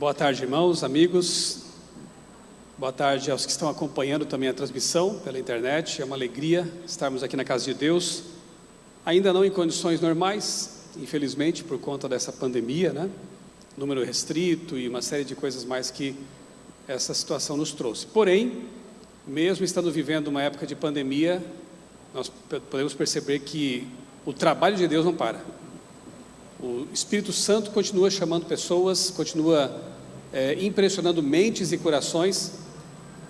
Boa tarde, irmãos, amigos. Boa tarde aos que estão acompanhando também a transmissão pela internet. É uma alegria estarmos aqui na casa de Deus. Ainda não em condições normais, infelizmente, por conta dessa pandemia, né? Número restrito e uma série de coisas mais que essa situação nos trouxe. Porém, mesmo estando vivendo uma época de pandemia, nós podemos perceber que o trabalho de Deus não para. O Espírito Santo continua chamando pessoas, continua impressionando mentes e corações,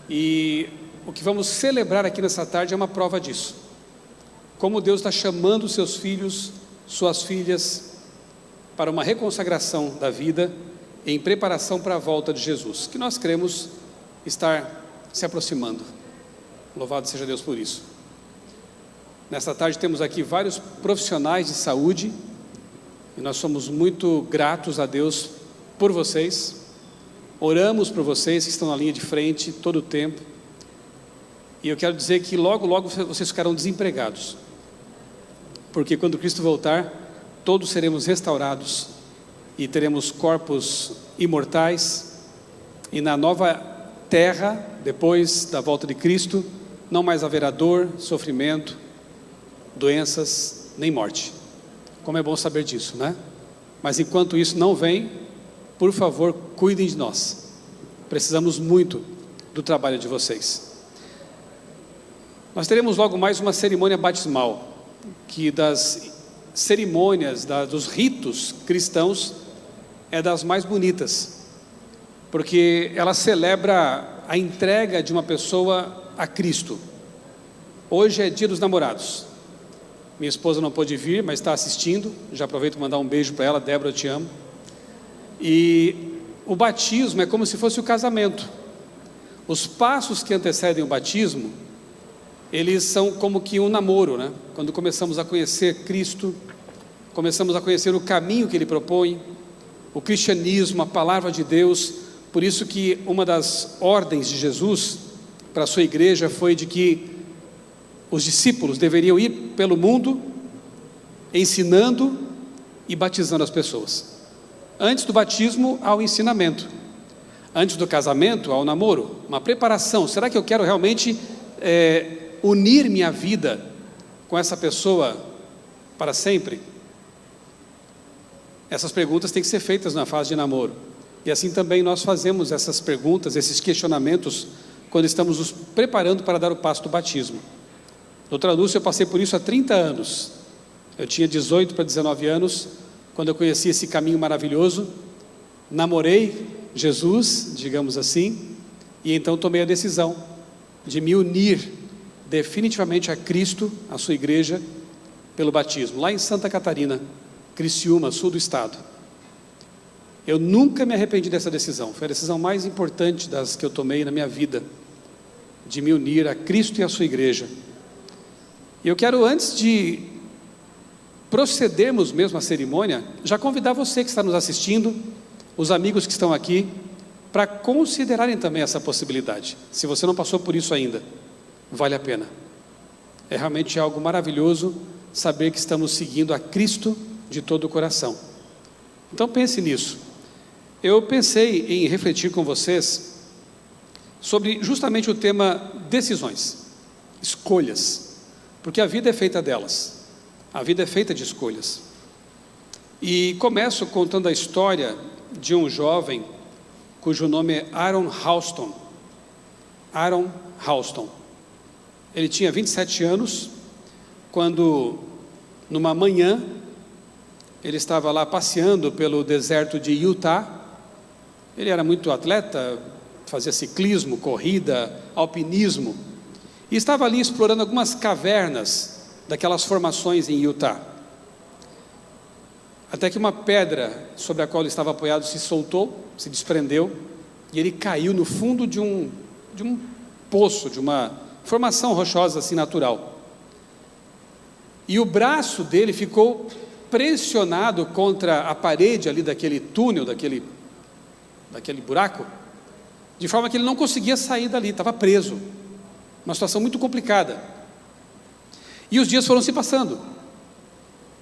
e o que vamos celebrar aqui nessa tarde é uma prova disso. Como Deus está chamando seus filhos, suas filhas, para uma reconsagração da vida, em preparação para a volta de Jesus, que nós cremos estar se aproximando. Louvado seja Deus por isso. Nesta tarde temos aqui vários profissionais de saúde, e nós somos muito gratos a Deus por vocês. Oramos por vocês que estão na linha de frente todo o tempo, e eu quero dizer que logo, logo vocês ficarão desempregados, porque quando Cristo voltar, todos seremos restaurados, e teremos corpos imortais, e na nova terra, depois da volta de Cristo, não mais haverá dor, sofrimento, doenças, nem morte. Como é bom saber disso, né? Mas enquanto isso não vem, por favor, cuidem de nós. Precisamos muito do trabalho de vocês. Nós teremos logo mais uma cerimônia batismal, que das cerimônias, dos ritos cristãos, é das mais bonitas, porque ela celebra a entrega de uma pessoa a Cristo. Hoje é dia dos namorados. Minha esposa não pôde vir, mas está assistindo. Já aproveito para mandar um beijo para ela. Débora, eu te amo. E o batismo é como se fosse o casamento. Os passos que antecedem o batismo, eles são como que um namoro, né? Quando começamos a conhecer Cristo, começamos a conhecer o caminho que Ele propõe, o cristianismo, a palavra de Deus. Por isso que uma das ordens de Jesus para a sua igreja foi de que os discípulos deveriam ir pelo mundo, ensinando e batizando as pessoas. Antes do batismo, há o ensinamento. Antes do casamento, há o namoro, uma preparação. Será que eu quero realmente unir minha vida com essa pessoa para sempre? Essas perguntas têm que ser feitas na fase de namoro. E assim também nós fazemos essas perguntas, esses questionamentos, quando estamos nos preparando para dar o passo do batismo. Doutora Lúcia, eu passei por isso há 30 anos. Eu tinha 18 para 19 anos, quando eu conheci esse caminho maravilhoso. Namorei Jesus, digamos assim, e então tomei a decisão de me unir definitivamente a Cristo, a sua igreja, pelo batismo, lá em Santa Catarina, Criciúma, sul do estado. Eu nunca me arrependi dessa decisão. Foi a decisão mais importante das que eu tomei na minha vida, de me unir a Cristo e a sua igreja. E eu quero, antes de procedermos mesmo à cerimônia, já convidar você que está nos assistindo, os amigos que estão aqui, para considerarem também essa possibilidade. Se você não passou por isso ainda, vale a pena. É realmente algo maravilhoso saber que estamos seguindo a Cristo de todo o coração. Então pense nisso. Eu pensei em refletir com vocês sobre justamente o tema decisões, escolhas. Porque a vida é feita delas, a vida é feita de escolhas. E começo contando a história de um jovem cujo nome é Aaron Halston. Aaron Halston. Ele tinha 27 anos, quando numa manhã, ele estava lá passeando pelo deserto de Utah. Ele era muito atleta, fazia ciclismo, corrida, alpinismo, e estava ali explorando algumas cavernas daquelas formações em Utah. Até que uma pedra sobre a qual ele estava apoiado se soltou, se desprendeu, e ele caiu no fundo de um poço, de uma formação rochosa assim natural. E o braço dele ficou pressionado contra a parede ali daquele túnel, daquele buraco, de forma que ele não conseguia sair dali, estava preso. Uma situação muito complicada. E os dias foram se passando.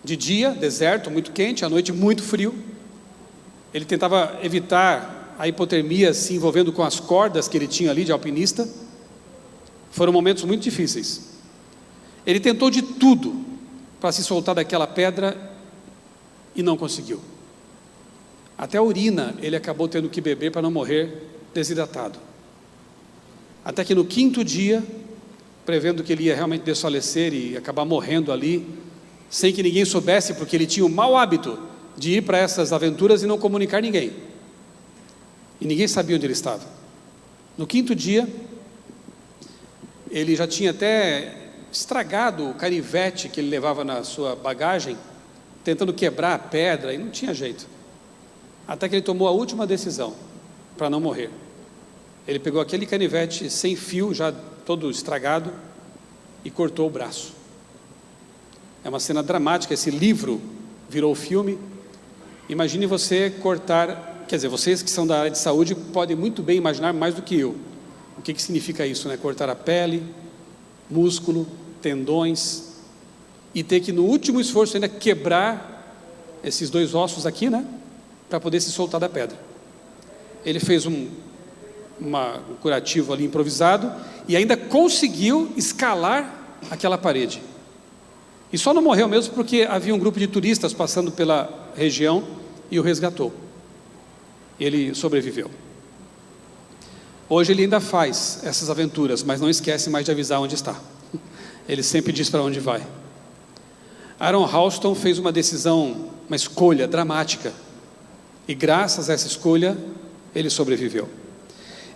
De dia, deserto, muito quente, à noite, muito frio. Ele tentava evitar a hipotermia se envolvendo com as cordas que ele tinha ali de alpinista. Foram momentos muito difíceis. Ele tentou de tudo para se soltar daquela pedra e não conseguiu. Até a urina ele acabou tendo que beber para não morrer desidratado. Até que no 5º dia, prevendo que ele ia realmente desfalecer e acabar morrendo ali, sem que ninguém soubesse, porque ele tinha o mau hábito de ir para essas aventuras e não comunicar ninguém. E ninguém sabia onde ele estava. No 5º dia, ele já tinha até estragado o canivete que ele levava na sua bagagem, tentando quebrar a pedra, e não tinha jeito. Até que ele tomou a última decisão para não morrer. Ele pegou aquele canivete sem fio, já todo estragado, e cortou o braço. É uma cena dramática. Esse livro virou filme. Imagine você cortar, quer dizer, vocês que são da área de saúde podem muito bem imaginar mais do que eu o que significa isso, né? Cortar a pele, músculo, tendões, e ter que no último esforço ainda quebrar esses 2 ossos aqui, né? Para poder se soltar da pedra. Ele fez um curativo ali improvisado e ainda conseguiu escalar aquela parede. E só não morreu mesmo porque havia um grupo de turistas passando pela região e o resgatou. Ele sobreviveu. Hoje ele ainda faz essas aventuras, mas não esquece mais de avisar onde está. Ele sempre diz para onde vai. Aaron Ralston fez uma decisão, uma escolha dramática, e graças a essa escolha ele sobreviveu.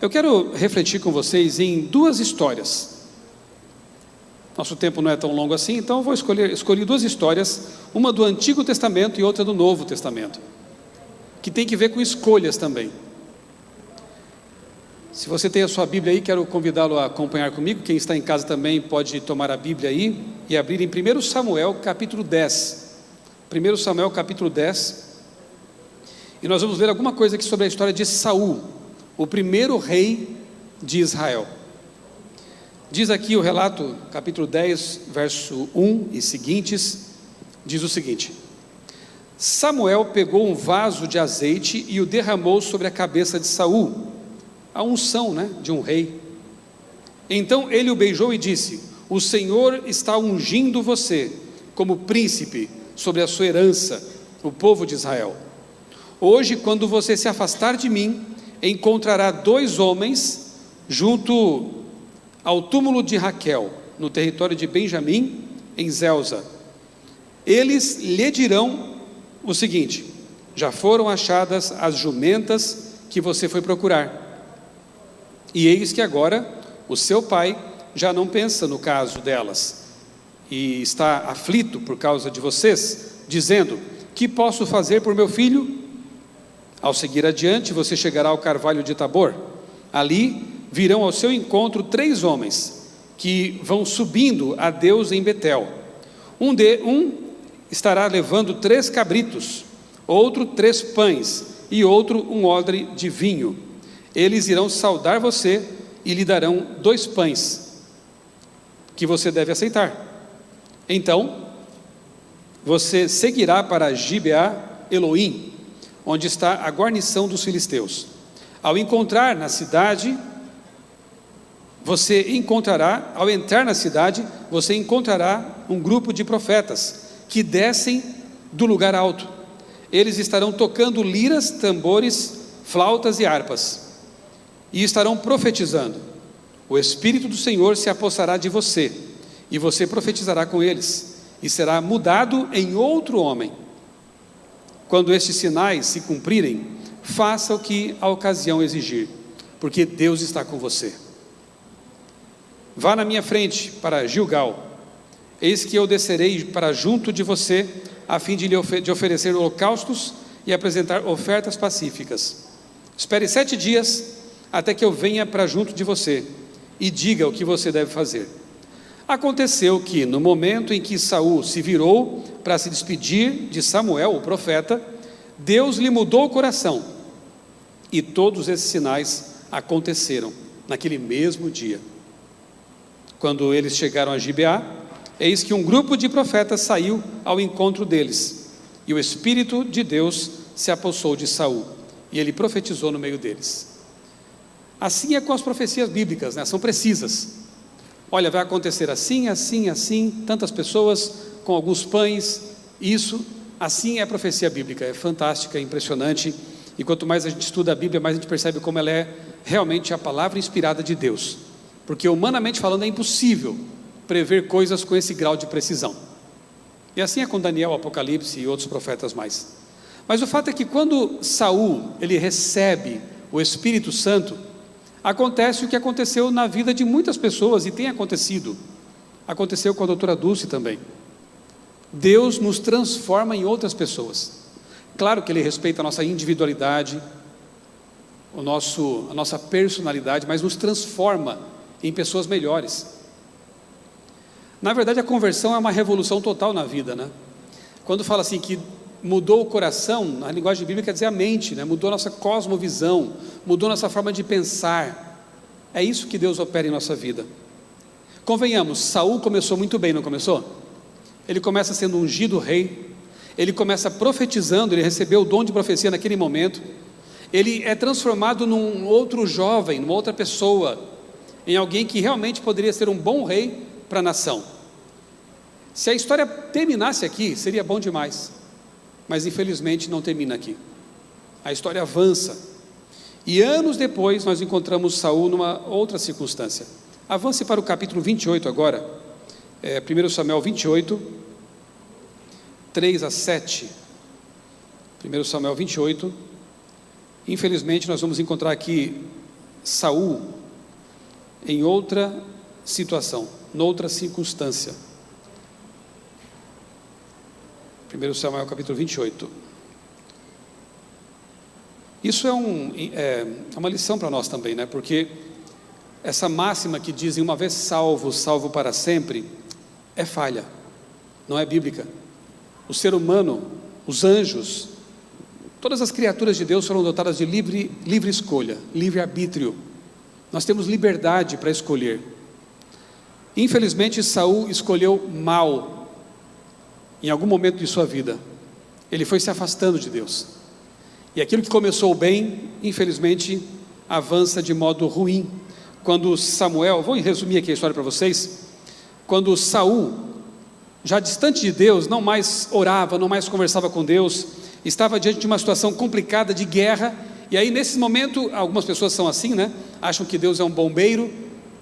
Eu quero refletir com vocês em 2 histórias. Nosso tempo não é tão longo assim, então eu vou escolher 2 histórias, uma do Antigo Testamento e outra do Novo Testamento, que tem que ver com escolhas também. Se você tem a sua Bíblia aí, quero convidá-lo a acompanhar comigo. Quem está em casa também pode tomar a Bíblia aí e abrir em 1 Samuel capítulo 10. 1 Samuel capítulo 10. E nós vamos ver alguma coisa aqui sobre a história de Saul, o primeiro rei de Israel. Diz aqui o relato, capítulo 10, verso 1 e seguintes, diz o seguinte: Samuel pegou um vaso de azeite e o derramou sobre a cabeça de Saul, a unção, de um rei. Então ele o beijou e disse: o Senhor está ungindo você como príncipe sobre a sua herança, o povo de Israel. Hoje, quando você se afastar de mim, encontrará 2 homens junto ao túmulo de Raquel, no território de Benjamim, em Zelza. Eles lhe dirão o seguinte: já foram achadas as jumentas que você foi procurar. E eis que agora o seu pai já não pensa no caso delas, e está aflito por causa de vocês, dizendo: que posso fazer por meu filho? Ao seguir adiante, você chegará ao carvalho de Tabor. Ali virão ao seu encontro 3 homens, que vão subindo a Deus em Betel. Um estará levando 3 cabritos, outro 3 pães, e outro um odre de vinho. Eles irão saudar você e lhe darão 2 pães, que você deve aceitar. Então, você seguirá para Gibeá Elohim, onde está a guarnição dos filisteus. Ao entrar na cidade, você encontrará um grupo de profetas que descem do lugar alto. Eles estarão tocando liras, tambores, flautas e harpas, e estarão profetizando. O Espírito do Senhor se apossará de você, e você profetizará com eles, e será mudado em outro homem. Quando estes sinais se cumprirem, faça o que a ocasião exigir, porque Deus está com você. Vá na minha frente para Gilgal. Eis que eu descerei para junto de você, a fim de oferecer holocaustos e apresentar ofertas pacíficas. Espere 7 dias, até que eu venha para junto de você, e diga o que você deve fazer. Aconteceu que, no momento em que Saul se virou para se despedir de Samuel, o profeta, Deus lhe mudou o coração, e todos esses sinais aconteceram naquele mesmo dia. Quando eles chegaram a Gibeá, eis que um grupo de profetas saiu ao encontro deles, e o Espírito de Deus se apossou de Saul, e ele profetizou no meio deles. Assim é com as profecias bíblicas, né? São precisas. Olha, vai acontecer assim, assim, assim, tantas pessoas com alguns pães, isso, assim é a profecia bíblica. É fantástica, é impressionante, e quanto mais a gente estuda a Bíblia, mais a gente percebe como ela é realmente a palavra inspirada de Deus, porque humanamente falando é impossível prever coisas com esse grau de precisão. E assim é com Daniel, Apocalipse e outros profetas mais. Mas o fato é que quando Saul, ele recebe o Espírito Santo, acontece o que aconteceu na vida de muitas pessoas, e tem acontecido. Aconteceu com a doutora Dulce também. Deus nos transforma em outras pessoas. Claro que Ele respeita a nossa individualidade, a nossa personalidade, mas nos transforma em pessoas melhores. Na verdade, a conversão é uma revolução total na vida, né? Quando fala assim que mudou o coração, na linguagem bíblica quer dizer a mente, né? Mudou a nossa cosmovisão, mudou a nossa forma de pensar. É isso que Deus opera em nossa vida. Convenhamos, Saul começou muito bem, não começou? Ele começa sendo ungido rei, ele começa profetizando, ele recebeu o dom de profecia naquele momento, ele é transformado num outro jovem, numa outra pessoa, em alguém que realmente poderia ser um bom rei para a nação. Se a história terminasse aqui, seria bom demais, mas infelizmente não termina aqui. A história avança, e anos depois nós encontramos Saul numa outra circunstância. Avance para o capítulo 28 agora, 1 Samuel 28, 3 a 7, 1 Samuel 28, infelizmente nós vamos encontrar aqui Saul em outra situação, noutra circunstância. 1 Samuel capítulo 28. Isso é uma lição para nós também, né? Porque essa máxima que dizem uma vez salvo, salvo para sempre, é falha, não é bíblica. O ser humano, os anjos, todas as criaturas de Deus foram dotadas de livre escolha, livre arbítrio. Nós temos liberdade para escolher. Infelizmente, Saul escolheu mal em algum momento de sua vida. Ele foi se afastando de Deus. E aquilo que começou bem, infelizmente, avança de modo ruim. Quando Samuel, vou resumir aqui a história para vocês. Quando Saul, já distante de Deus, não mais orava, não mais conversava com Deus, estava diante de uma situação complicada de guerra, e aí nesse momento, algumas pessoas são assim, né? Acham que Deus é um bombeiro,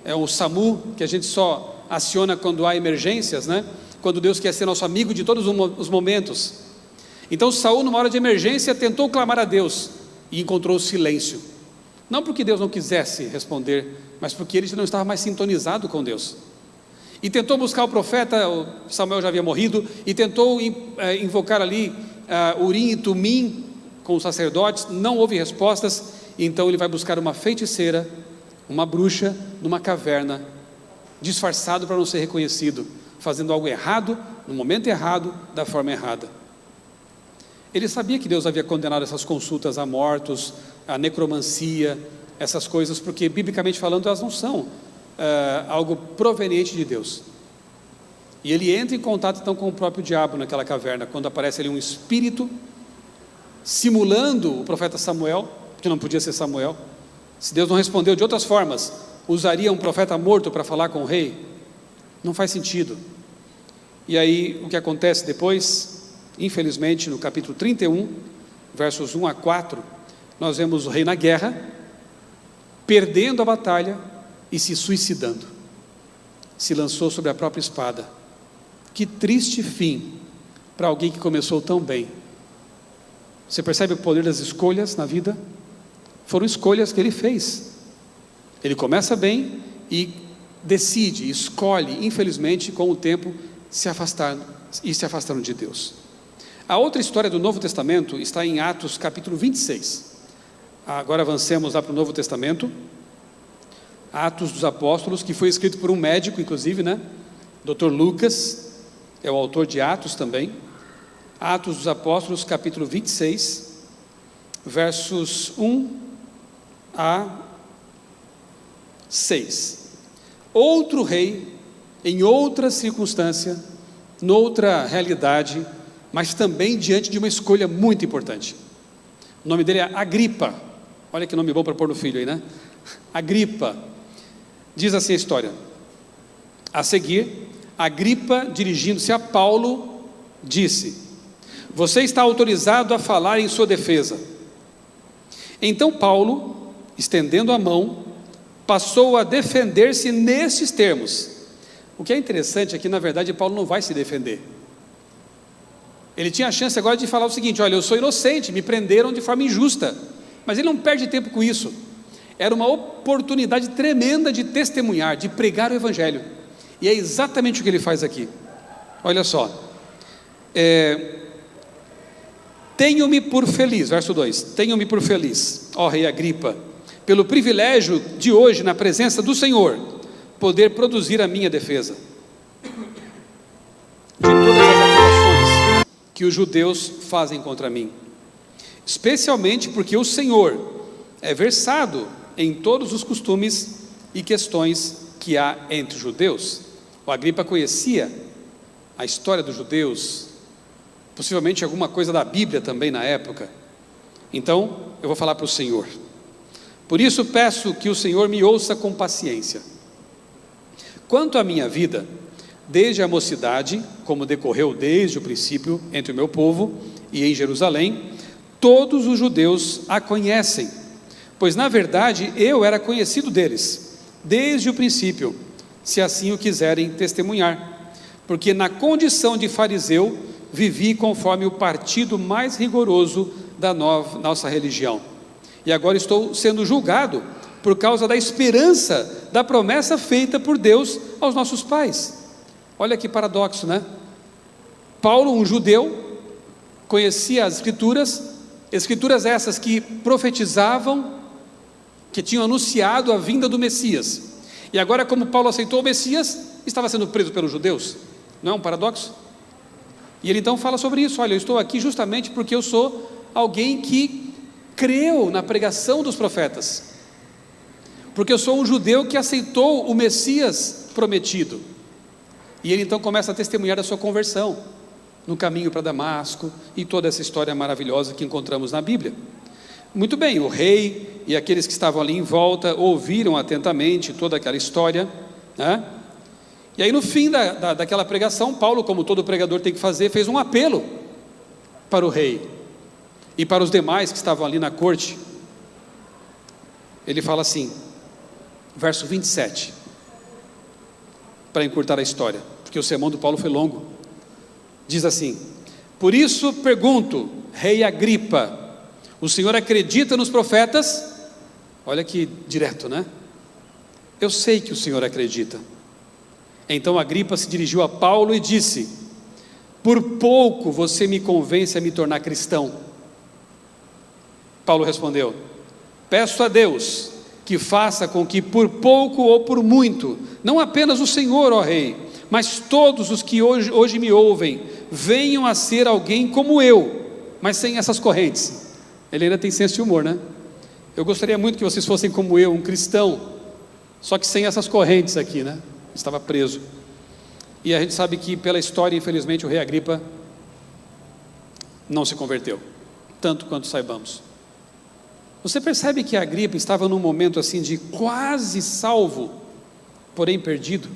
é o SAMU, que a gente só aciona quando há emergências, né? Quando Deus quer ser nosso amigo de todos os momentos. Então Saul, numa hora de emergência, tentou clamar a Deus, e encontrou silêncio. Não porque Deus não quisesse responder, mas porque ele já não estava mais sintonizado com Deus. E tentou buscar o profeta, o Samuel já havia morrido, e tentou invocar ali Urim e Tumim com os sacerdotes, não houve respostas. Então ele vai buscar uma feiticeira, uma bruxa, numa caverna, disfarçado para não ser reconhecido, fazendo algo errado, no momento errado, da forma errada. Ele sabia que Deus havia condenado essas consultas a mortos, a necromancia, essas coisas, porque biblicamente falando elas não são algo proveniente de Deus. E ele entra em contato então com o próprio diabo naquela caverna, quando aparece ali um espírito simulando o profeta Samuel, que não podia ser Samuel. Se Deus não respondeu de outras formas, usaria um profeta morto para falar com o rei? Não faz sentido. E aí o que acontece depois? Infelizmente no capítulo 31, versos 1 a 4, nós vemos o rei na guerra, perdendo a batalha e se suicidando. Se lançou sobre a própria espada. Que triste fim para alguém que começou tão bem. Você percebe o poder das escolhas na vida? Foram escolhas que ele fez. Ele começa bem e decide, escolhe, infelizmente, com o tempo, se afastando de Deus. A outra história do Novo Testamento está em Atos capítulo 26. Agora avancemos lá para o Novo Testamento. Atos dos Apóstolos, que foi escrito por um médico, inclusive, né? Dr. Lucas, é o autor de Atos também. Atos dos Apóstolos, capítulo 26, versos 1 a 6. Outro rei, em outra circunstância, noutra realidade, mas também diante de uma escolha muito importante. O nome dele é Agripa. Olha que nome bom para pôr no filho aí, né? Agripa. Diz assim a história. A seguir, Agripa, dirigindo-se a Paulo, disse: você está autorizado a falar em sua defesa. Então Paulo, estendendo a mão, passou a defender-se nestes termos. O que é interessante é que, na verdade, Paulo não vai se defender. Ele tinha a chance agora de falar o seguinte: olha, eu sou inocente, me prenderam de forma injusta. Mas ele não perde tempo com isso. Era uma oportunidade tremenda de testemunhar, de pregar o Evangelho. E é exatamente o que ele faz aqui. Olha só. Tenho-me por feliz, verso 2, tenho-me por feliz, ó rei Agripa, pelo privilégio de hoje, na presença do Senhor, poder produzir a minha defesa de todas as acusações que os judeus fazem contra mim, especialmente porque o Senhor é versado em todos os costumes e questões que há entre os judeus. O Agripa conhecia a história dos judeus, possivelmente alguma coisa da Bíblia também na época. Então, eu vou falar para o Senhor. Por isso peço que o Senhor me ouça com paciência. Quanto à minha vida, desde a mocidade, como decorreu desde o princípio entre o meu povo e em Jerusalém, todos os judeus a conhecem, pois na verdade eu era conhecido deles, desde o princípio, se assim o quiserem testemunhar, porque na condição de fariseu, vivi conforme o partido mais rigoroso da nossa religião, e agora estou sendo julgado por causa da esperança da promessa feita por Deus aos nossos pais. Olha que paradoxo, né? Paulo, um judeu, conhecia as escrituras essas que profetizavam, que tinham anunciado a vinda do Messias, e agora, como Paulo aceitou o Messias, estava sendo preso pelos judeus. Não é um paradoxo? E ele então fala sobre isso: olha, eu estou aqui justamente porque eu sou alguém que creu na pregação dos profetas, porque eu sou um judeu que aceitou o Messias prometido. E ele então começa a testemunhar da sua conversão, no caminho para Damasco, e toda essa história maravilhosa que encontramos na Bíblia. Muito bem, o rei e aqueles que estavam ali em volta ouviram atentamente toda aquela história, né? E aí no fim daquela pregação, Paulo, como todo pregador tem que fazer, fez um apelo para o rei e para os demais que estavam ali na corte. Ele fala assim, verso 27, para encurtar a história, porque o sermão do Paulo foi longo. Diz assim: por isso pergunto, rei Agripa, o senhor acredita nos profetas? Olha que direto, né? Eu sei que o senhor acredita. Então Agripa se dirigiu a Paulo e disse: por pouco você me convence a me tornar cristão. Paulo respondeu: peço a Deus que faça com que por pouco ou por muito, não apenas o Senhor, ó rei, mas todos os que hoje me ouvem, venham a ser alguém como eu, mas sem essas correntes. Ele ainda tem senso de humor, né? Eu gostaria muito que vocês fossem como eu, um cristão, só que sem essas correntes aqui, né? Estava preso. E a gente sabe que pela história, infelizmente, o rei Agripa não se converteu, tanto quanto saibamos. Você percebe que Agripa estava num momento assim de quase salvo, porém perdido.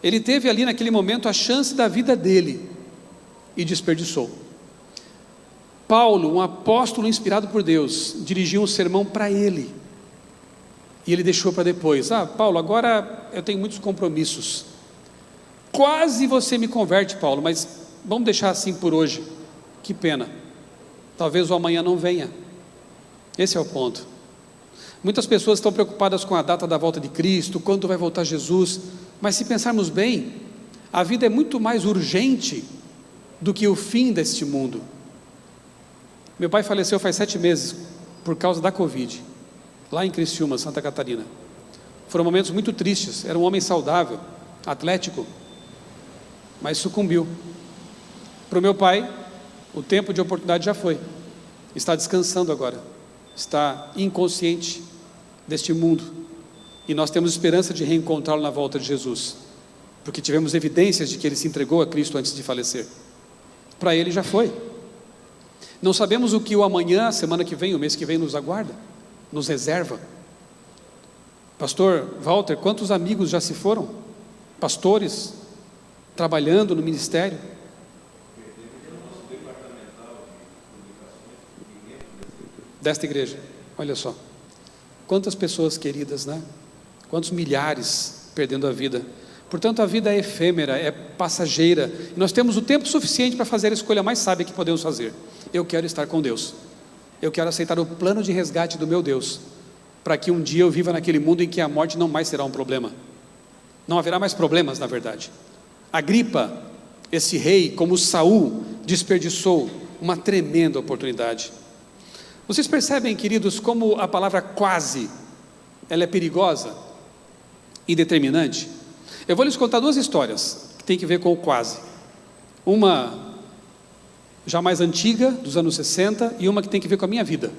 Ele teve ali naquele momento a chance da vida dele e desperdiçou. Paulo, um apóstolo inspirado por Deus, dirigiu um sermão para ele, e ele deixou para depois. Paulo, agora eu tenho muitos compromissos, quase você me converte, Paulo, mas vamos deixar assim por hoje, que pena, talvez o amanhã não venha. Esse é o ponto. Muitas pessoas estão preocupadas com a data da volta de Cristo, quando vai voltar Jesus, mas se pensarmos bem, a vida é muito mais urgente do que o fim deste mundo. Meu pai faleceu faz 7 meses, por causa da Covid, lá em Criciúma, Santa Catarina. Foram momentos muito tristes. Era um homem saudável, atlético, mas sucumbiu. Para o meu pai, o tempo de oportunidade já foi. Está descansando agora, está inconsciente deste mundo, e nós temos esperança de reencontrá-lo na volta de Jesus, porque tivemos evidências de que ele se entregou a Cristo antes de falecer. Para ele já foi. Não sabemos o que o amanhã, a semana que vem, o mês que vem nos aguarda, nos reserva. Pastor Walter, quantos amigos já se foram? Pastores, trabalhando no ministério. Desta igreja, olha só. Quantas pessoas queridas, né? Quantos milhares perdendo a vida. Portanto, a vida é efêmera, é passageira. E nós temos o tempo suficiente para fazer a escolha mais sábia que podemos fazer. Eu quero estar com Deus. Eu quero aceitar o plano de resgate do meu Deus, para que um dia eu viva naquele mundo em que a morte não mais será um problema. Não haverá mais problemas, na verdade. Agripa, esse rei, como Saul, desperdiçou uma tremenda oportunidade. Vocês percebem, queridos, como a palavra quase, ela é perigosa e determinante? Eu vou lhes contar duas histórias que tem que ver com o quase. Uma já mais antiga, dos anos 60, e uma que tem que ver com a minha vida.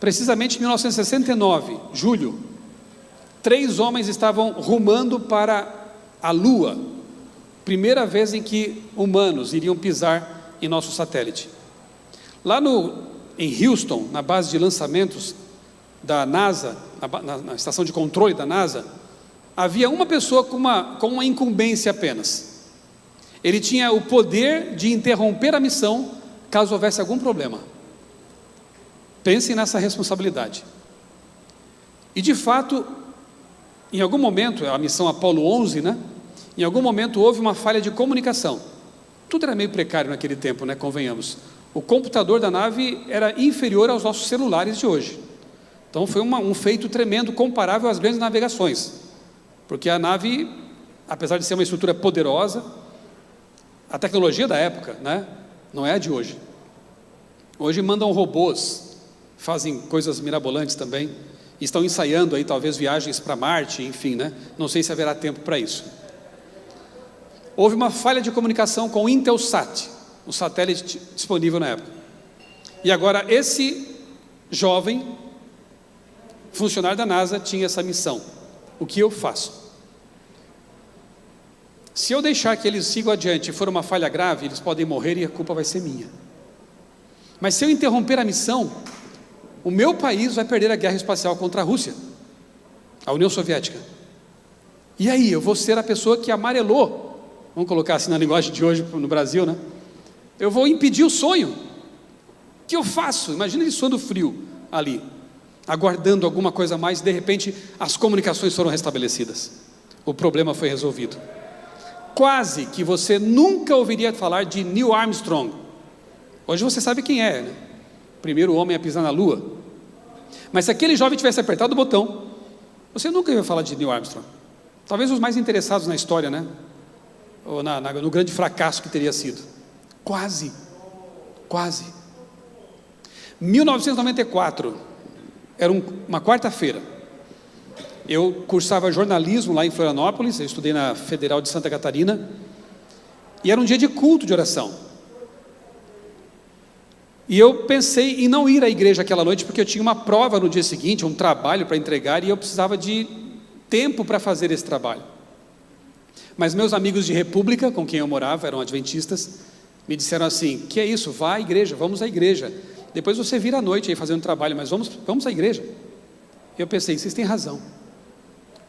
Precisamente em 1969, julho, 3 homens estavam rumando para a Lua, primeira vez em que humanos iriam pisar em nosso satélite. Lá em Houston, na base de lançamentos da NASA, na estação de controle da NASA, havia uma pessoa com uma incumbência apenas. Ele tinha o poder de interromper a missão caso houvesse algum problema. Pensem nessa responsabilidade. E de fato, em algum momento, a missão Apollo 11, né? Em algum momento houve uma falha de comunicação. Tudo era meio precário naquele tempo, né? Convenhamos. O computador da nave era inferior aos nossos celulares de hoje. Então foi um feito tremendo, comparável às grandes navegações. Porque a nave, apesar de ser uma estrutura poderosa, a tecnologia da época, né? Não é a de hoje. Hoje mandam robôs, fazem coisas mirabolantes também, e estão ensaiando aí talvez viagens para Marte, enfim, né? Não sei se haverá tempo para isso. Houve uma falha de comunicação com o Intelsat, o satélite disponível na época. E agora esse jovem funcionário da NASA tinha essa missão. O que eu faço? Se eu deixar que eles sigam adiante e for uma falha grave, eles podem morrer e a culpa vai ser minha. Mas se eu interromper a missão, o meu país vai perder a guerra espacial contra a Rússia, a União Soviética. E aí, eu vou ser a pessoa que amarelou, vamos colocar assim na linguagem de hoje no Brasil, né? Eu vou impedir o sonho. O que eu faço? Imagina ele suando frio ali, aguardando alguma coisa a mais, e de repente as comunicações foram restabelecidas. O problema foi resolvido. Quase que você nunca ouviria falar de Neil Armstrong. Hoje você sabe quem é, né? Primeiro homem a pisar na Lua. Mas se aquele jovem tivesse apertado o botão, você nunca ia falar de Neil Armstrong. Talvez os mais interessados na história, né? Ou no grande fracasso que teria sido. Quase. 1994, era uma quarta-feira. Eu cursava jornalismo lá em Florianópolis, eu estudei na Federal de Santa Catarina, e era um dia de culto de oração. E eu pensei em não ir à igreja aquela noite, porque eu tinha uma prova no dia seguinte, um trabalho para entregar, e eu precisava de tempo para fazer esse trabalho. Mas meus amigos de República, com quem eu morava, eram adventistas, me disseram assim: que é isso, vá à igreja, vamos à igreja, depois você vira à noite aí fazendo trabalho, mas vamos à igreja. Eu pensei, vocês têm razão.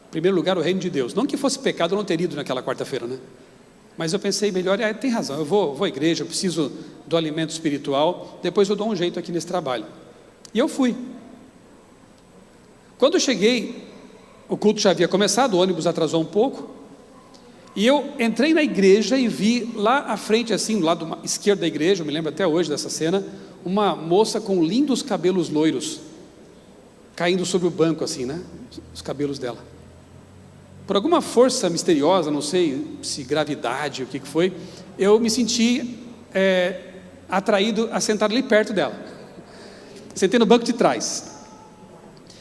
Em primeiro lugar, o reino de Deus, não que fosse pecado eu não ter ido naquela quarta-feira, né? Mas eu pensei melhor, tem razão, eu vou à igreja, eu preciso do alimento espiritual, depois eu dou um jeito aqui nesse trabalho. E eu fui. Quando eu cheguei, o culto já havia começado, o ônibus atrasou um pouco, e eu entrei na igreja e vi lá à frente, assim, do lado esquerdo da igreja, eu me lembro até hoje dessa cena, uma moça com lindos cabelos loiros, caindo sobre o banco assim, né? Os cabelos dela. Por alguma força misteriosa, não sei se gravidade, o que foi, eu me senti atraído a sentar ali perto dela. Sentei no banco de trás.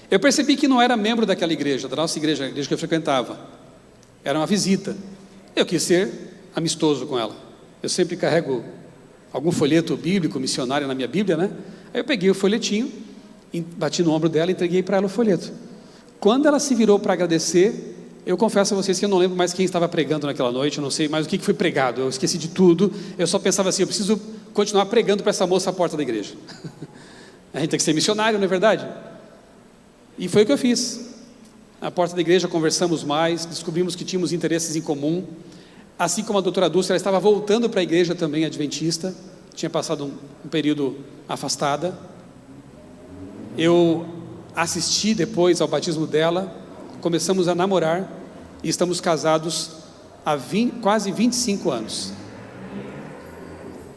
Eu percebi que não era membro daquela igreja, da nossa igreja, a igreja que eu frequentava. Era uma visita. Eu quis ser amistoso com ela. Eu sempre carrego algum folheto bíblico, missionário na minha Bíblia, né? Aí eu peguei o folhetinho, bati no ombro dela e entreguei para ela o folheto. Quando ela se virou para agradecer, eu confesso a vocês que eu não lembro mais quem estava pregando naquela noite, eu não sei mais o que foi pregado, eu esqueci de tudo, eu só pensava assim, eu preciso continuar pregando para essa moça à porta da igreja. A gente tem que ser missionário, não é verdade? E foi o que eu fiz. À porta da igreja conversamos mais, descobrimos que tínhamos interesses em comum. Assim como a doutora Dulce, ela estava voltando para a igreja também adventista, tinha passado um período afastada. Eu assisti depois ao batismo dela, começamos a namorar e estamos casados há quase 25 anos.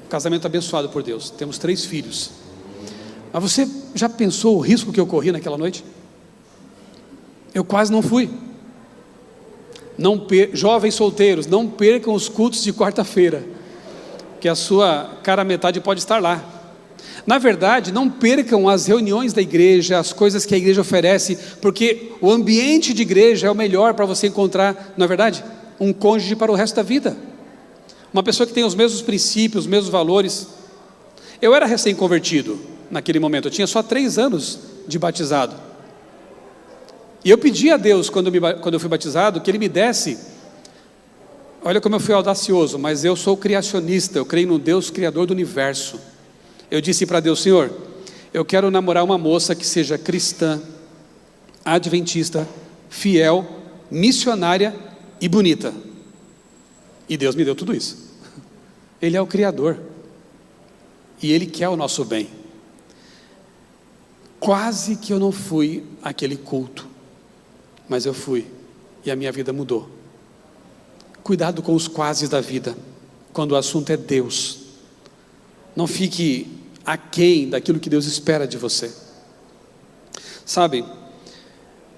Casamento abençoado por Deus, temos 3 filhos. Mas você já pensou o risco que eu corri naquela noite? Eu quase não fui. Jovens solteiros, não percam os cultos de quarta-feira, que a sua cara metade pode estar lá. Na verdade, não percam as reuniões da igreja, as coisas que a igreja oferece, porque o ambiente de igreja é o melhor para você encontrar, na verdade, um cônjuge para o resto da vida. Uma pessoa que tem os mesmos princípios, os mesmos valores. Eu era recém-convertido naquele momento, eu tinha só 3 anos de batizado. E eu pedi a Deus, quando eu fui batizado, que Ele me desse, olha como eu fui audacioso, mas eu sou criacionista, eu creio no Deus Criador do universo. Eu disse para Deus: Senhor, eu quero namorar uma moça que seja cristã, adventista, fiel, missionária e bonita. E Deus me deu tudo isso. Ele é o Criador, e Ele quer o nosso bem. Quase que eu não fui àquele culto, mas eu fui, e a minha vida mudou. Cuidado com os quases da vida, quando o assunto é Deus. Não fique aquém daquilo que Deus espera de você. Sabe,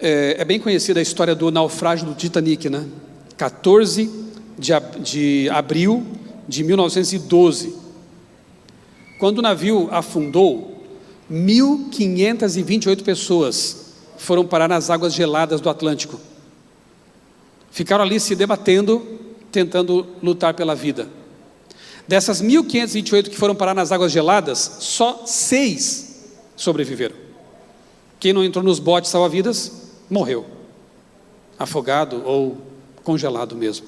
é bem conhecida a história do naufrágio do Titanic, né? 14 de abril de 1912. Quando o navio afundou, 1.528 pessoas foram parar nas águas geladas do Atlântico. Ficaram ali se debatendo, tentando lutar pela vida. Dessas 1.528 que foram parar nas águas geladas, só 6 sobreviveram. Quem não entrou nos botes salva-vidas, morreu, afogado ou congelado mesmo.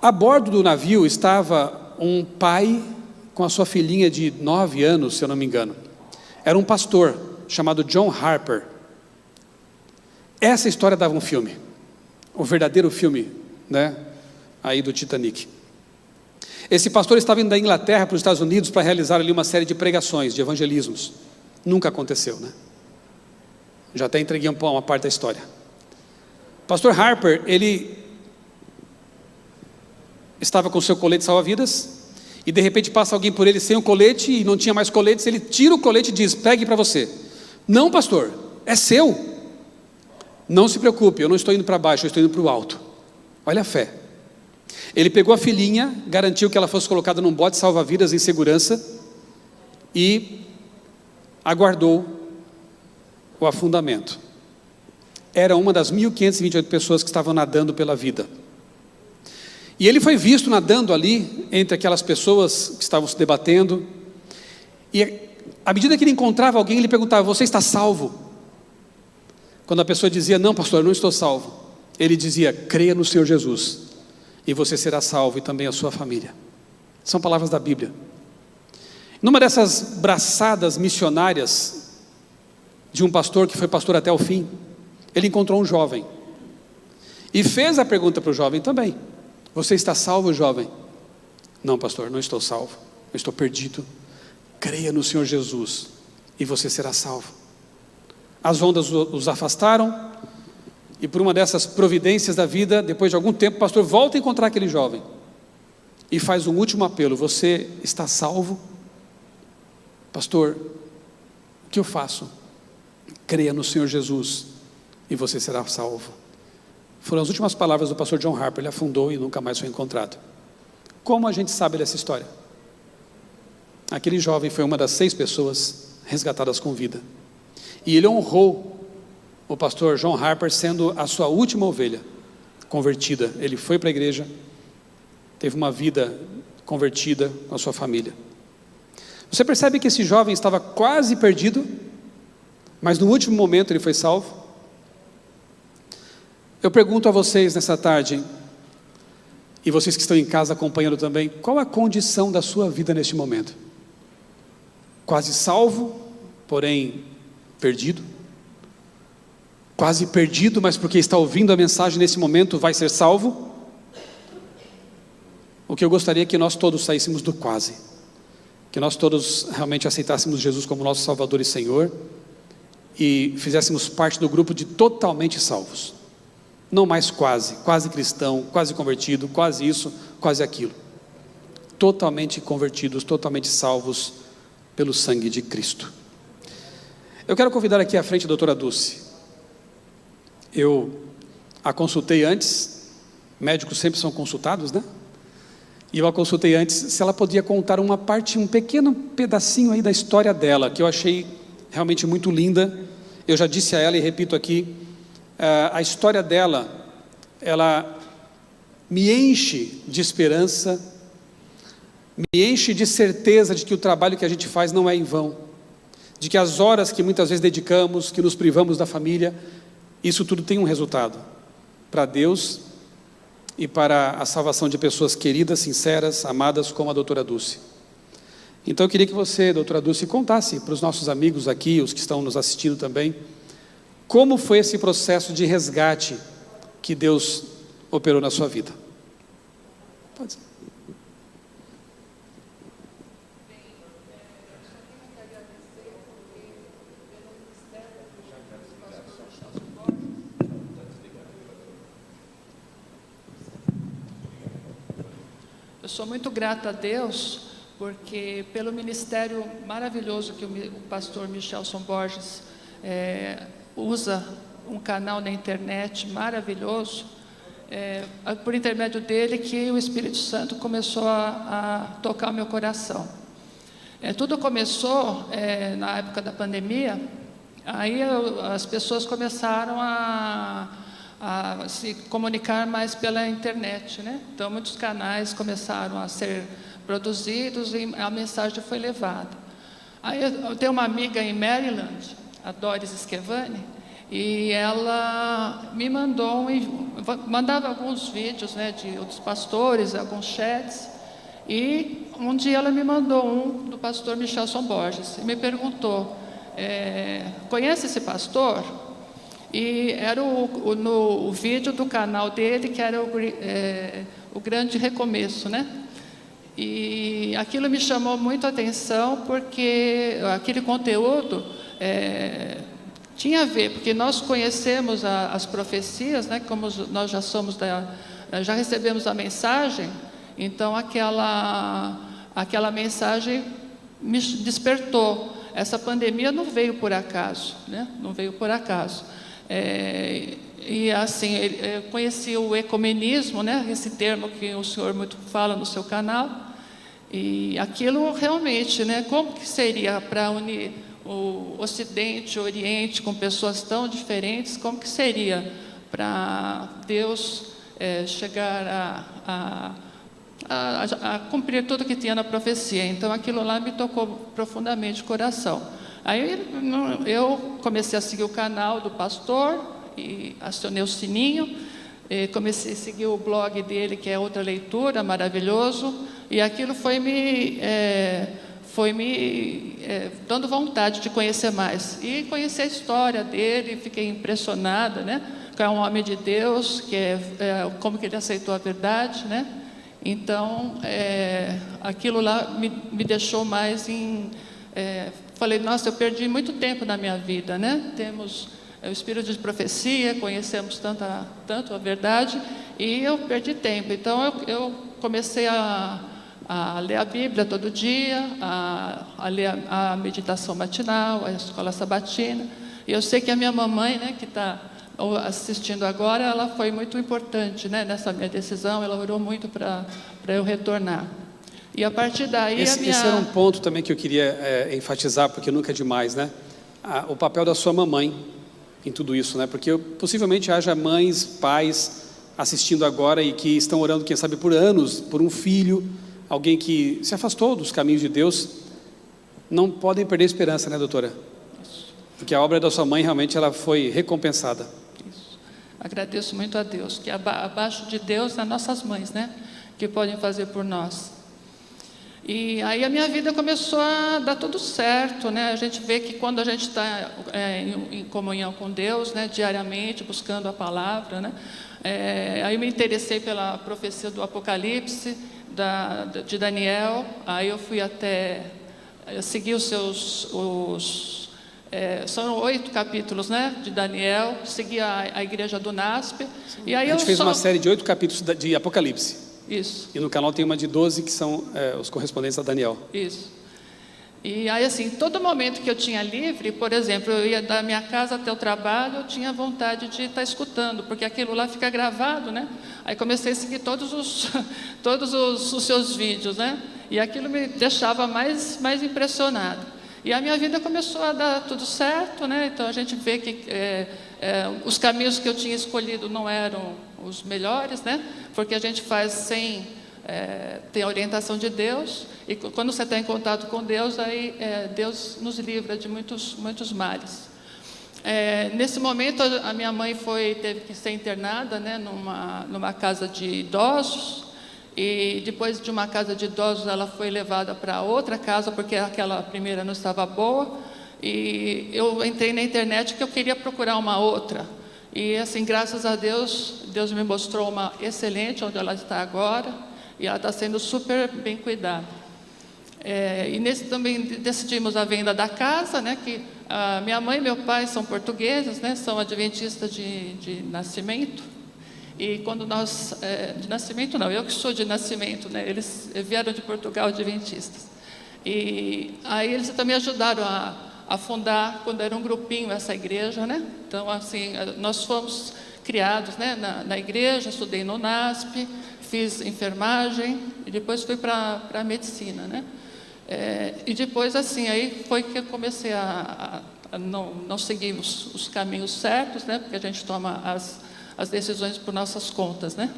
A bordo do navio estava um pai com a sua filhinha de 9 anos, se eu não me engano. Era um pastor chamado John Harper. Essa história dava um filme, o verdadeiro filme, né, aí do Titanic. Esse pastor estava indo da Inglaterra para os Estados Unidos para realizar ali uma série de pregações, de evangelismos. Nunca aconteceu, né? Já até entreguei uma parte da história. O pastor Harper, ele estava com o seu colete salva-vidas, e de repente passa alguém por ele sem o colete, e não tinha mais coletes, ele tira o colete e diz: pegue para você. Não, pastor, é seu. Não se preocupe, eu não estou indo para baixo, eu estou indo para o alto. Olha a fé. Ele pegou a filhinha, garantiu que ela fosse colocada num bote salva-vidas em segurança e aguardou o afundamento. Era uma das 1.528 pessoas que estavam nadando pela vida. E ele foi visto nadando ali entre aquelas pessoas que estavam se debatendo. E à medida que ele encontrava alguém, ele perguntava: você está salvo? Quando a pessoa dizia: não, pastor, eu não estou salvo, ele dizia: creia no Senhor Jesus, e você será salvo, e também a sua família. São palavras da Bíblia. Numa dessas braçadas missionárias de um pastor que foi pastor até o fim, ele encontrou um jovem e fez a pergunta para o jovem também: você está salvo, jovem? Não, pastor, não estou salvo, eu estou perdido. Creia no Senhor Jesus e você será salvo. As ondas os afastaram, e por uma dessas providências da vida, depois de algum tempo, o pastor volta a encontrar aquele jovem e faz um último apelo: você está salvo? Pastor, o que eu faço? Creia no Senhor Jesus e você será salvo. Foram as últimas palavras do pastor John Harper. Ele afundou e nunca mais foi encontrado. Como a gente sabe dessa história? Aquele jovem foi uma das 6 pessoas resgatadas com vida, e ele honrou o pastor John Harper sendo a sua última ovelha convertida. Ele foi para a igreja, teve uma vida convertida com a sua família. Você percebe que esse jovem estava quase perdido, mas no último momento ele foi salvo? Eu pergunto a vocês nessa tarde: E vocês que estão em casa acompanhando também, qual a condição da sua vida neste momento? Quase salvo, porém perdido? Quase perdido, mas porque está ouvindo a mensagem nesse momento vai ser salvo? O que eu gostaria é que nós todos saíssemos do quase, que nós todos realmente aceitássemos Jesus como nosso Salvador e Senhor e fizéssemos parte do grupo de totalmente salvos. Não mais quase cristão, quase convertido, quase isso, quase aquilo. Totalmente convertidos, totalmente salvos pelo sangue de Cristo. Eu quero convidar aqui à frente a doutora Dulce. Eu a consultei antes, médicos sempre são consultados, né? E eu a consultei antes se ela podia contar uma parte, um pequeno pedacinho aí da história dela, que eu achei realmente muito linda. Eu já disse a ela e repito aqui, a história dela, ela me enche de esperança, me enche de certeza de que o trabalho que a gente faz não é em vão, de que as horas que muitas vezes dedicamos, que nos privamos da família, isso tudo tem um resultado para Deus e para a salvação de pessoas queridas, sinceras, amadas como a doutora Dulce. Então eu queria que você, doutora Dulce, contasse para os nossos amigos aqui, os que estão nos assistindo também, como foi esse processo de resgate que Deus operou na sua vida? Pode ser. Eu sou muito grata a Deus, porque pelo ministério maravilhoso que o pastor Michelson Borges usa um canal na internet maravilhoso, por intermédio dele que o Espírito Santo começou a tocar o meu coração. Tudo começou na época da pandemia, aí as pessoas começaram a se comunicar mais pela internet, né? Então muitos canais começaram a ser produzidos e a mensagem foi levada. Aí eu tenho uma amiga em Maryland, a Doris Schevani, e ela me mandava alguns vídeos, né, de outros pastores, alguns chats, e um dia ela me mandou um do pastor Michelson Borges e me perguntou, conhece esse pastor? E era no vídeo do canal dele, que era o Grande Recomeço, né? E aquilo me chamou muito a atenção, porque aquele conteúdo tinha a ver, porque nós conhecemos as profecias, né? Como nós já recebemos a mensagem, então aquela mensagem me despertou. Essa pandemia não veio por acaso, né? Não veio por acaso. E assim, eu conheci o ecumenismo, né? Esse termo que o senhor muito fala no seu canal, e aquilo realmente, né? Como que seria para unir o Ocidente, o Oriente, com pessoas tão diferentes, como que seria para Deus chegar a cumprir tudo que tinha na profecia? Então aquilo lá me tocou profundamente o coração. Aí eu comecei a seguir o canal do pastor, e acionei o sininho, comecei a seguir o blog dele, que é Outra Leitura, maravilhoso, e aquilo foi me dando vontade de conhecer mais. E conheci a história dele, fiquei impressionada, né? Que é um homem de Deus, que como que ele aceitou a verdade, né? Então, aquilo lá me deixou mais falei, nossa, eu perdi muito tempo na minha vida, né? Temos o espírito de profecia, conhecemos tanto a verdade, e eu perdi tempo. Então, eu comecei a ler a Bíblia todo dia, a ler a meditação matinal, a escola sabatina. E eu sei que a minha mamãe, né, que está assistindo agora, ela foi muito importante, né, nessa minha decisão. Ela orou muito para eu retornar. E a partir daí esse era um ponto também que eu queria enfatizar, porque nunca é demais, né? O papel da sua mamãe em tudo isso, né? Porque possivelmente haja mães, pais assistindo agora e que estão orando, quem sabe, por anos, por um filho, alguém que se afastou dos caminhos de Deus. Não podem perder esperança, né, doutora? Isso. Porque a obra da sua mãe realmente ela foi recompensada. Isso. Agradeço muito a Deus, que abaixo de Deus, as nossas mães, né? Que podem fazer por nós. E aí a minha vida começou a dar tudo certo, né? A gente vê que quando a gente está em comunhão com Deus, né, diariamente, buscando a palavra, né? Aí me interessei pela profecia do Apocalipse, de Daniel. Aí eu fui segui os seus... são 8 capítulos, né, de Daniel, segui a igreja do NASP. E aí a gente fez uma série de 8 capítulos de Apocalipse. Isso. E no canal tem uma de 12 que são os correspondentes a Daniel. Isso. E aí, assim, todo momento que eu tinha livre, por exemplo, eu ia da minha casa até o trabalho, eu tinha vontade de estar escutando, porque aquilo lá fica gravado, né? Aí comecei a seguir todos os seus vídeos, né? E aquilo me deixava mais impressionado. E a minha vida começou a dar tudo certo, né? Então a gente vê que os caminhos que eu tinha escolhido não eram os melhores, né? Porque a gente faz sem ter a orientação de Deus. E quando você está em contato com Deus, aí Deus nos livra de muitos males. Nesse momento, a minha mãe teve que ser internada, né? Numa casa de idosos. E depois de uma casa de idosos, ela foi levada para outra casa, porque aquela primeira não estava boa. E eu entrei na internet que eu queria procurar uma outra. E assim, graças a Deus, Deus me mostrou uma excelente, onde ela está agora. E ela está sendo super bem cuidada. E nesse também decidimos a venda da casa, né? Que a minha mãe e meu pai são portugueses, né? São adventistas de nascimento. E quando nós... de nascimento não, eu que sou de nascimento, né? Eles vieram de Portugal, adventistas. E aí eles também ajudaram a fundar, quando era um grupinho, essa igreja, né? Então, assim, nós fomos criados, né, na igreja, estudei no NASP, fiz enfermagem e depois fui para a medicina, né? E depois, assim, aí foi que eu comecei a não seguir os caminhos certos, né? Porque a gente toma as decisões por nossas contas, né?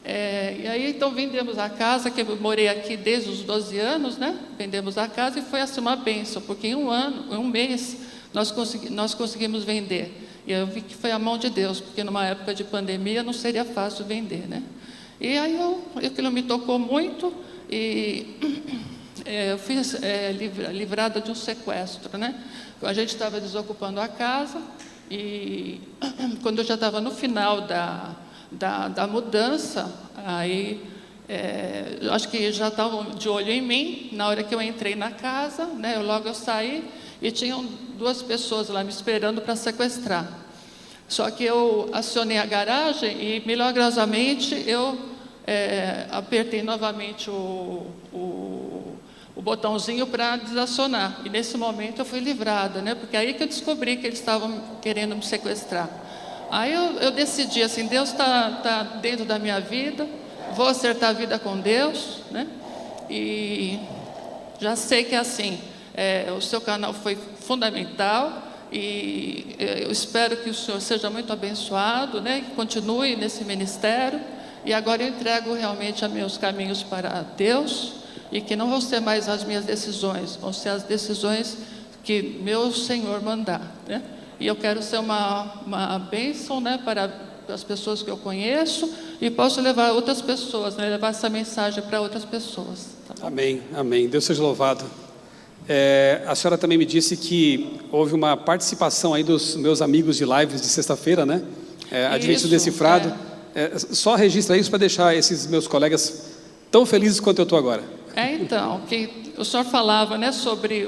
E aí, então, vendemos a casa, que eu morei aqui desde os 12 anos, né? Vendemos a casa e foi assim uma bênção, porque em um mês, nós conseguimos vender. E eu vi que foi a mão de Deus, porque numa época de pandemia não seria fácil vender, né? E aí aquilo me tocou muito e eu fui livrada de um sequestro, né? A gente estava desocupando a casa e quando eu já estava no final da mudança, aí eu acho que já estavam de olho em mim. Na hora que eu entrei na casa, né, eu saí e tinham 2 pessoas lá me esperando para sequestrar. Só que eu acionei a garagem e milagrosamente eu apertei novamente o botãozinho para desacionar. E nesse momento eu fui livrada, né? Porque aí que eu descobri que eles estavam querendo me sequestrar. Aí eu decidi assim, Deus está dentro da minha vida, vou acertar a vida com Deus, né? E já sei que assim, o seu canal foi fundamental e eu espero que o senhor seja muito abençoado, né? Que continue nesse ministério. E agora eu entrego realmente os meus caminhos para Deus e que não vão ser mais as minhas decisões, vão ser as decisões que meu Senhor mandar, né? E eu quero ser uma bênção, né, para as pessoas que eu conheço e posso levar outras pessoas, né, levar essa mensagem para outras pessoas. Tá bom? Amém, amém. Deus seja louvado. A senhora também me disse que houve uma participação aí dos meus amigos de lives de sexta-feira, né? Adventismo Decifrado. Só registra isso para deixar esses meus colegas tão felizes quanto eu estou agora. Então, que o senhor falava, né, sobre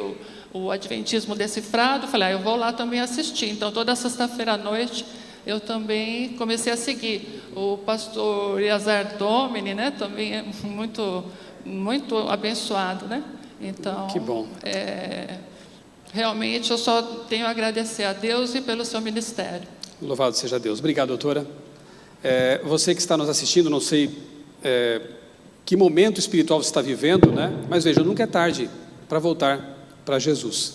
o Adventismo Decifrado, falei, eu vou lá também assistir. Então, toda sexta-feira à noite, eu também comecei a seguir. O pastor Eleazar Domini, né, também é muito, muito abençoado, né? Então, que bom. Realmente, eu só tenho a agradecer a Deus e pelo seu ministério. Louvado seja Deus. Obrigado, doutora. Você que está nos assistindo, não sei que momento espiritual você está vivendo, né? Mas veja, nunca é tarde para voltar para Jesus.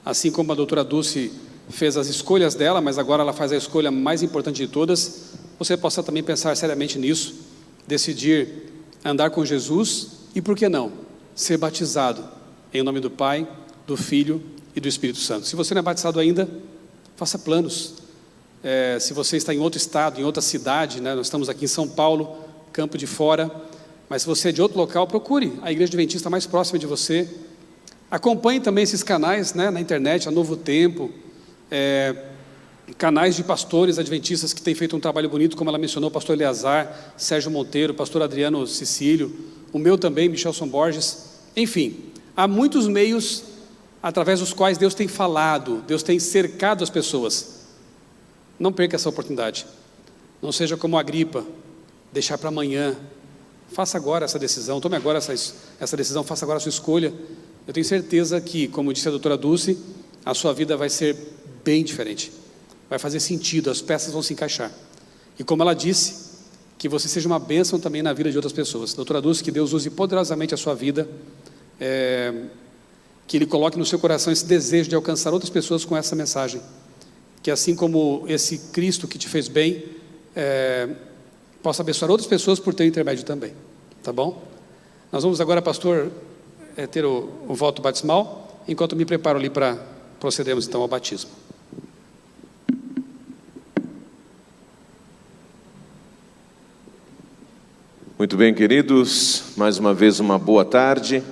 Assim como a doutora Dulce fez as escolhas dela, mas agora ela faz a escolha mais importante de todas, você possa também pensar seriamente nisso, decidir andar com Jesus e, por que não, ser batizado em nome do Pai, do Filho e do Espírito Santo. Se você não é batizado ainda, faça planos. Se você está em outro estado, em outra cidade, né? Nós estamos aqui em São Paulo, Campo de Fora, mas se você é de outro local, procure a Igreja Adventista mais próxima de você. Acompanhe também esses canais, né, na internet, a Novo Tempo, canais de pastores adventistas que têm feito um trabalho bonito, como ela mencionou, o pastor Eleazar, Sérgio Monteiro, o pastor Adriano Cecílio, o meu também, Michelson Borges. Enfim, há muitos meios através dos quais Deus tem falado, Deus tem cercado as pessoas. Não perca essa oportunidade. Não seja como Agripa, deixar para amanhã. Faça agora essa decisão, tome agora essa decisão, faça agora a sua escolha. Eu tenho certeza que, como disse a doutora Dulce, a sua vida vai ser bem diferente. Vai fazer sentido, as peças vão se encaixar. E como ela disse, que você seja uma bênção também na vida de outras pessoas. Doutora Dulce, que Deus use poderosamente a sua vida, que Ele coloque no seu coração esse desejo de alcançar outras pessoas com essa mensagem. Que assim como esse Cristo que te fez bem, possa abençoar outras pessoas por teu intermédio também. Tá bom? Nós vamos agora, pastor, ter o voto batismal, enquanto me preparo ali para procedermos então ao batismo. Muito bem, queridos, mais uma vez uma boa tarde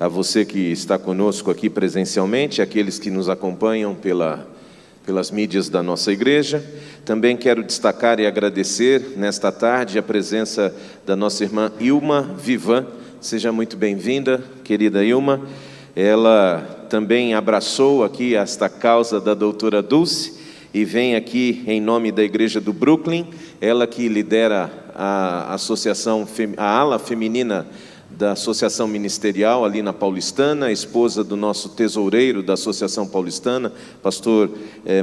a você que está conosco aqui presencialmente, aqueles que nos acompanham pelas mídias da nossa igreja. Também quero destacar e agradecer nesta tarde a presença da nossa irmã Ilma Vivan. Seja muito bem-vinda, querida Ilma. Ela também abraçou aqui esta causa da doutora Dulce e vem aqui em nome da igreja do Brooklyn. Ela que lidera a associação, a ala feminina da Associação Ministerial ali na Paulistana, esposa do nosso tesoureiro da Associação Paulistana, pastor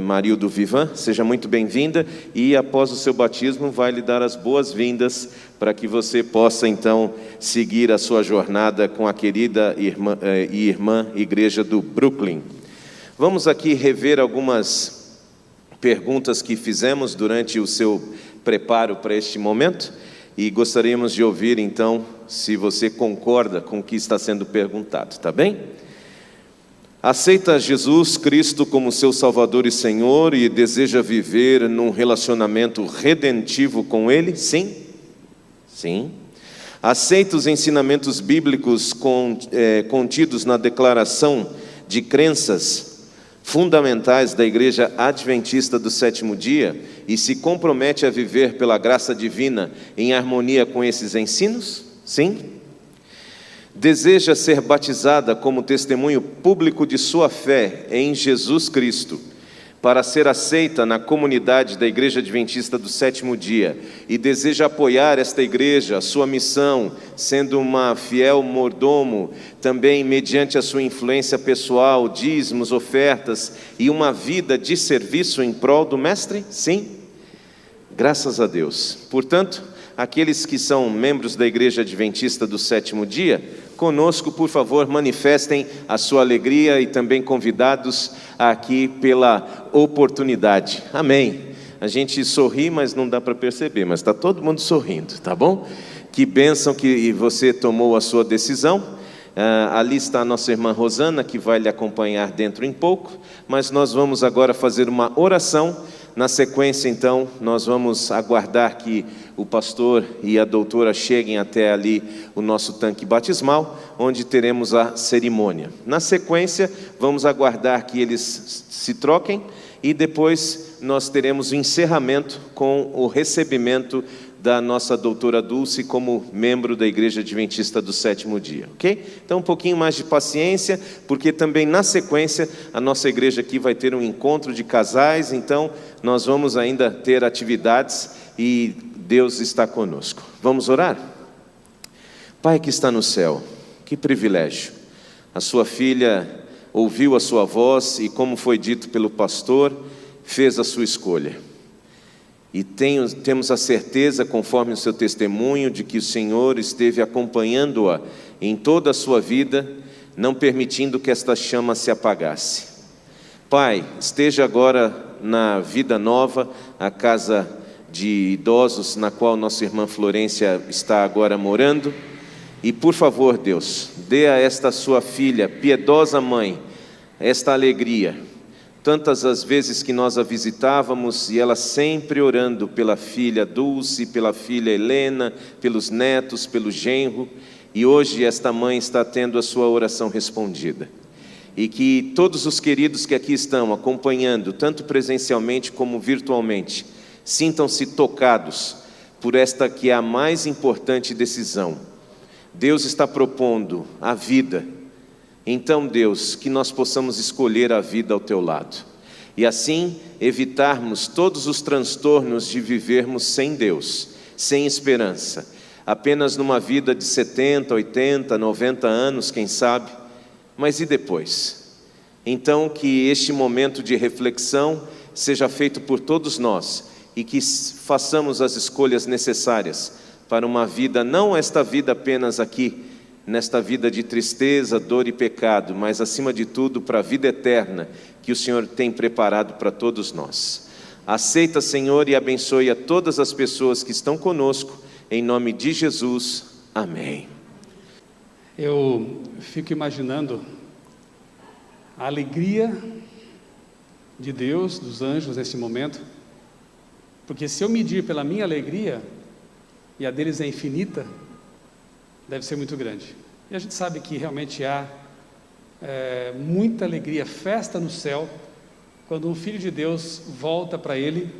Marildo Vivan. Seja muito bem-vinda e após o seu batismo vai lhe dar as boas-vindas para que você possa então seguir a sua jornada com a querida irmã igreja do Brooklyn. Vamos aqui rever algumas perguntas que fizemos durante o seu preparo para este momento e gostaríamos de ouvir então se você concorda com o que está sendo perguntado, tá bem? Aceita Jesus Cristo como seu Salvador e Senhor e deseja viver num relacionamento redentivo com Ele? Sim? Sim. Aceita os ensinamentos bíblicos contidos na declaração de crenças fundamentais da Igreja Adventista do Sétimo Dia e se compromete a viver pela graça divina em harmonia com esses ensinos? Sim. Deseja ser batizada como testemunho público de sua fé em Jesus Cristo, para ser aceita na comunidade da Igreja Adventista do Sétimo Dia, e deseja apoiar esta igreja, a sua missão, sendo uma fiel mordomo, também mediante a sua influência pessoal, dízimos, ofertas e uma vida de serviço em prol do Mestre? Sim. Graças a Deus. Portanto, aqueles que são membros da Igreja Adventista do Sétimo Dia, conosco, por favor, manifestem a sua alegria e também convidados aqui pela oportunidade. Amém. A gente sorri, mas não dá para perceber, mas está todo mundo sorrindo, tá bom? Que bênção que você tomou a sua decisão. Ali está a nossa irmã Rosana, que vai lhe acompanhar dentro em pouco, mas nós vamos agora fazer uma oração. Na sequência, então, nós vamos aguardar que o pastor e a doutora cheguem até ali o nosso tanque batismal, onde teremos a cerimônia. Na sequência, vamos aguardar que eles se troquem e depois nós teremos o encerramento com o recebimento da nossa doutora Dulce como membro da Igreja Adventista do Sétimo Dia, ok? Então um pouquinho mais de paciência, porque também na sequência a nossa igreja aqui vai ter um encontro de casais, então nós vamos ainda ter atividades e Deus está conosco. Vamos orar? Pai que está no céu, que privilégio, a sua filha ouviu a sua voz e, como foi dito pelo pastor, fez a sua escolha. E temos a certeza, conforme o seu testemunho, de que o Senhor esteve acompanhando-a em toda a sua vida, não permitindo que esta chama se apagasse. Pai, esteja agora na Vida Nova, a casa de idosos na qual nossa irmã Florência está agora morando, e por favor, Deus, dê a esta sua filha, piedosa mãe, esta alegria, tantas as vezes que nós a visitávamos e ela sempre orando pela filha Dulce, pela filha Helena, pelos netos, pelo genro, e hoje esta mãe está tendo a sua oração respondida. E que todos os queridos que aqui estão acompanhando, tanto presencialmente como virtualmente, sintam-se tocados por esta que é a mais importante decisão. Deus está propondo a vida. Então, Deus, que nós possamos escolher a vida ao teu lado. E assim, evitarmos todos os transtornos de vivermos sem Deus, sem esperança. Apenas numa vida de 70, 80, 90 anos, quem sabe. Mas e depois? Então, que este momento de reflexão seja feito por todos nós e que façamos as escolhas necessárias para uma vida, não esta vida apenas aqui, nesta vida de tristeza, dor e pecado, mas acima de tudo para a vida eterna que o Senhor tem preparado para todos nós. Aceita, Senhor, e abençoe a todas as pessoas que estão conosco, em nome de Jesus. Amém. Eu fico imaginando a alegria de Deus, dos anjos nesse momento, porque se eu medir pela minha alegria, e a deles é infinita, deve ser muito grande. E a gente sabe que realmente há muita alegria, festa no céu, quando um filho de Deus volta para Ele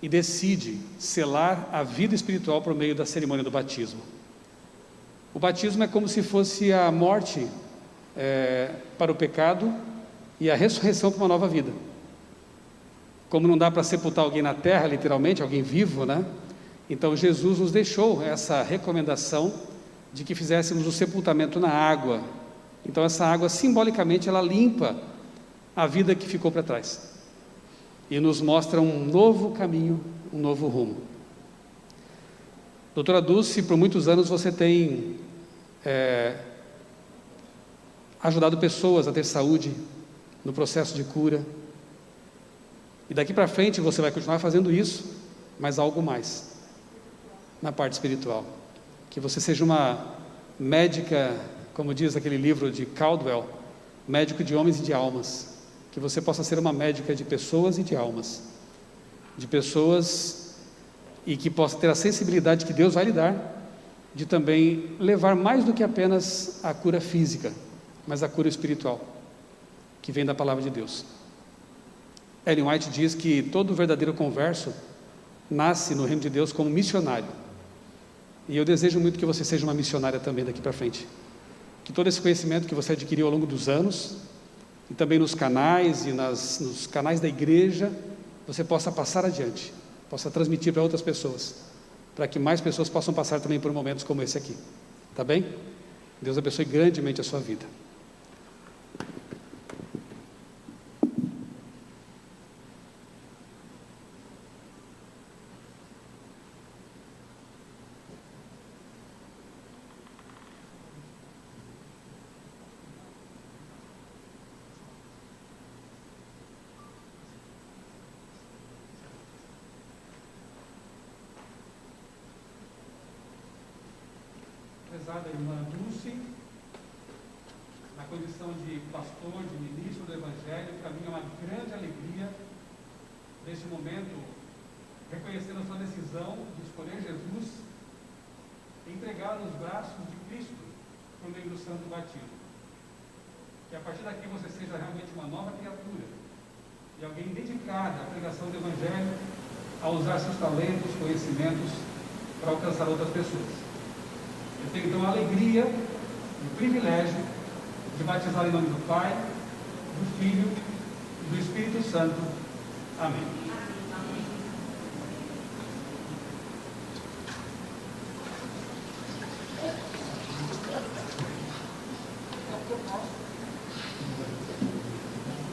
e decide selar a vida espiritual por meio da cerimônia do batismo. O batismo é como se fosse a morte para o pecado e a ressurreição para uma nova vida. Como não dá para sepultar alguém na terra, literalmente, alguém vivo, né? Então Jesus nos deixou essa recomendação de que fizéssemos o sepultamento na água. Então essa água, simbolicamente, ela limpa a vida que ficou para trás e nos mostra um novo caminho, um novo rumo. Doutora Dulce, por muitos anos você tem ajudado pessoas a ter saúde no processo de cura, e daqui para frente você vai continuar fazendo isso, mas algo mais na parte espiritual. Que você seja uma médica, como diz aquele livro de Caldwell, médico de homens e de almas. Que você possa ser uma médica de pessoas e de almas, de pessoas, e que possa ter a sensibilidade que Deus vai lhe dar, de também levar mais do que apenas a cura física, mas a cura espiritual, que vem da palavra de Deus. Ellen White diz que todo verdadeiro converso nasce no reino de Deus como missionário. E eu desejo muito que você seja uma missionária também daqui para frente. Que todo esse conhecimento que você adquiriu ao longo dos anos, e também nos canais e nos canais da igreja, você possa passar adiante, possa transmitir para outras pessoas, para que mais pessoas possam passar também por momentos como esse aqui. Tá bem? Deus abençoe grandemente a sua vida. Prezada irmã Dulce, na condição de pastor, de ministro do Evangelho, para mim é uma grande alegria, neste momento, reconhecendo a sua decisão de escolher Jesus e entregá-lo nos braços de Cristo por meio do santo batismo. Que a partir daqui você seja realmente uma nova criatura e alguém dedicado à pregação do Evangelho, a usar seus talentos, conhecimentos para alcançar outras pessoas. Eu tenho então a alegria e o privilégio de batizar em nome do Pai, do Filho e do Espírito Santo. Amém.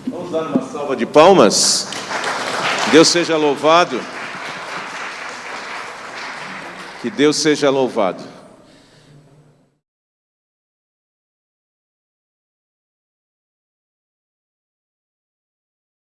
Vamos dar uma salva de palmas? Deus seja louvado. Que Deus seja louvado.